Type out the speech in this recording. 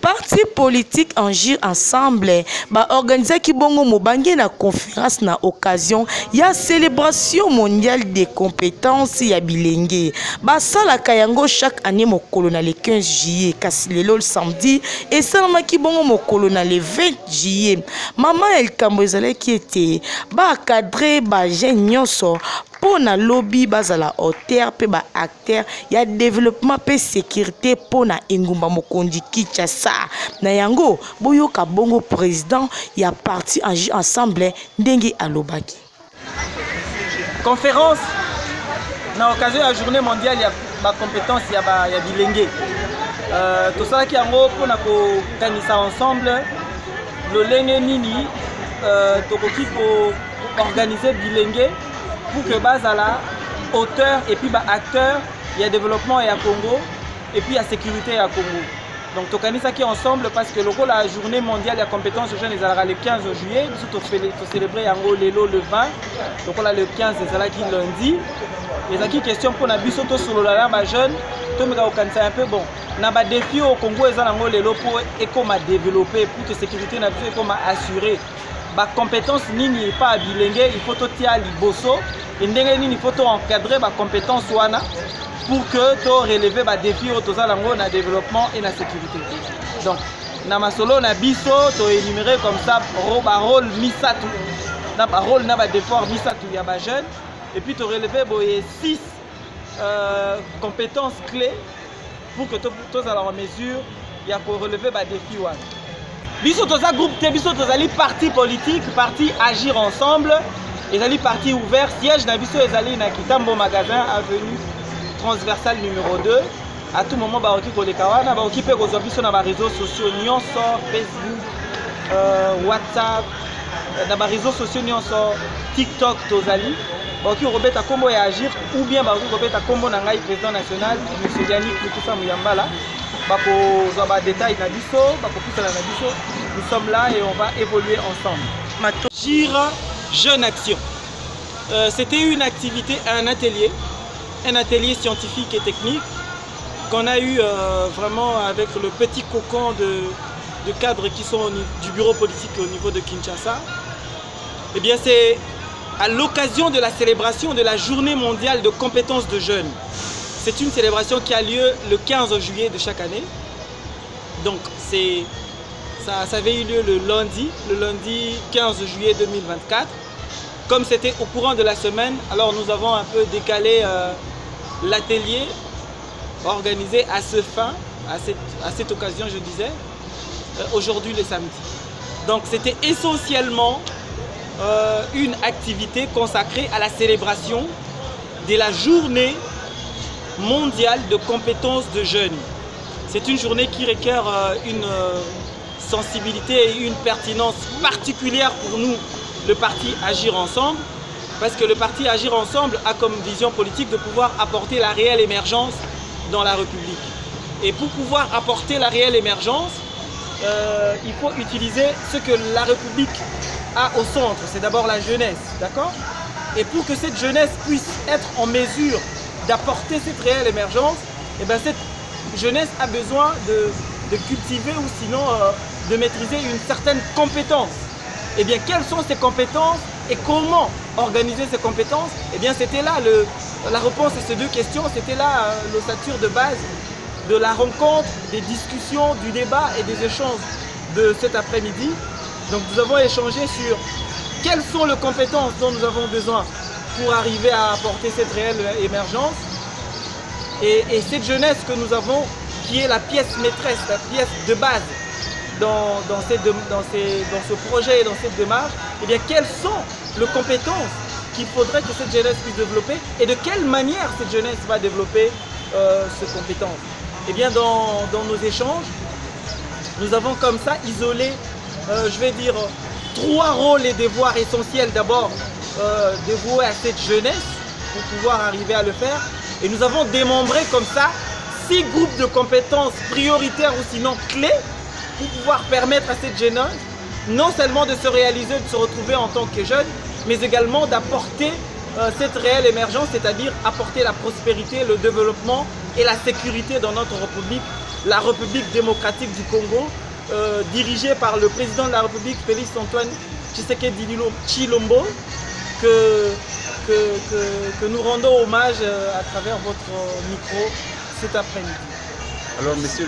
Parti politique agir ensemble organiser ki bongo mobange na conférence na occasion ya célébration mondiale des compétences ya bilenge basala kayango chaque année mokolo na le 15 juillet kasi lelo le samedi et salama ki bongo mokolo na le 20 juillet maman El Kambo ezalaki ete ba cadrer ba jeune nyonso pour na lobby bazala auteur pe ba acteur ya développement pe sécurité pour na engumba mokondi Kinshasa na yango boyoka bongo président ya parti agir ensemble ndenge alobaki conférence na occasion ya journée mondiale ya ba compétence ya bilenge tout ça qui yango pour na ko kanisa ensemble lolenge nini tokoki ko organiser bilenge pour que bazala auteur et puis acteur il y a développement et à Congo et puis il y a sécurité et à Congo. Donc tokanisa qui ensemble parce que le rôle la journée mondiale des compétences jeunes les aura le 15 juillet, nous to célébrer yango lelo le 20. Donc on a le 15 c'est là qui lundi. Les acquis question pour na biso to solo la ba jeune, to meka okanisa un peu bon. Na ba défi au Congo ezala yango lelo pour et comment développer pour que sécurité na biso et comment assurer. Ba compétence nini pas bilenge, il faut to tia liboso. Et il faut encadrer ma compétence pour que tu relever ma défi au na développement et la sécurité. Donc, na masolo na biso to énumérer comme ça rôle misatu. Na rôle na ba d'effort misatu ya ba jeune et puis tu relever 6 compétences clés pour que tu sois en mesure ya pour relever ba défi wana. Biso to za groupe te biso to zali parti politique, parti agir ensemble. Les alliés partis ouverts, siège na biso ezali na Kitambo magasin avenue transversale numéro 2. À tout moment baoki kolekawana baoki pe kozwa biso na ba réseaux sociaux nyonso Facebook, WhatsApp, na ba réseaux sociaux nyonso TikTok tozali. Baoki robeta kombo ya agir ou bien baoki robeta kombo na ngai président national monsieur Yannick Lukusa Muyambala. Bako zwa ba détail na biso, bako pisala na biso. Nous sommes là et on va évoluer ensemble. Agir Jeune Action. C'était une activité, un atelier scientifique et technique qu'on a eu vraiment avec le petit cocon de cadres qui sont du bureau politique au niveau de Kinshasa. Eh bien, c'est à l'occasion de la célébration de la journée mondiale de compétences de jeunes. C'est une célébration qui a lieu le 15 juillet de chaque année. Donc, ça avait eu lieu le lundi 15 juillet 2024. Comme c'était au courant de la semaine, alors nous avons un peu décalé l'atelier organisé à cette occasion, je disais, aujourd'hui le samedi. Donc c'était essentiellement une activité consacrée à la célébration de la journée mondiale de compétences de jeunes. C'est une journée qui requiert une sensibilité et une pertinence particulière pour nous, le parti Agir Ensemble, parce que le parti Agir Ensemble a comme vision politique de pouvoir apporter la réelle émergence dans la République. Et pour pouvoir apporter la réelle émergence, il faut utiliser ce que la République a au centre, c'est d'abord la jeunesse, d'accord? Et pour que cette jeunesse puisse être en mesure d'apporter cette réelle émergence, et bien cette jeunesse a besoin de cultiver ou sinon de maîtriser une certaine compétence. Et bien quelles sont ces compétences et comment organiser ces compétences? Et bien c'était là la réponse à ces deux questions, c'était là l'ossature de base de la rencontre, des discussions, du débat et des échanges de cet après-midi. Donc nous avons échangé sur quelles sont les compétences dont nous avons besoin pour arriver à apporter cette réelle émergence. Et cette jeunesse que nous avons, qui est la pièce maîtresse, la pièce de base dans ce projet et dans cette démarche, et bien quelles sont les compétences qu'il faudrait que cette jeunesse puisse développer et de quelle manière cette jeunesse va développer ces compétences. Et bien dans nos échanges, nous avons comme ça isolé, je vais dire, 3 rôles et devoirs essentiels d'abord dévoués à cette jeunesse pour pouvoir arriver à le faire. Et nous avons démembré comme ça 6 groupes de compétences prioritaires ou sinon clés pour pouvoir permettre à cette jeunesse non seulement de se réaliser, de se retrouver en tant que jeune, mais également d'apporter cette réelle émergence, c'est-à-dire apporter la prospérité, le développement et la sécurité dans notre République la République démocratique du Congo, dirigée par le président de la République, Félix Antoine Tshisekedi Tshilombo, que nous rendons hommage à travers votre micro cet après-midi. Alors, monsieur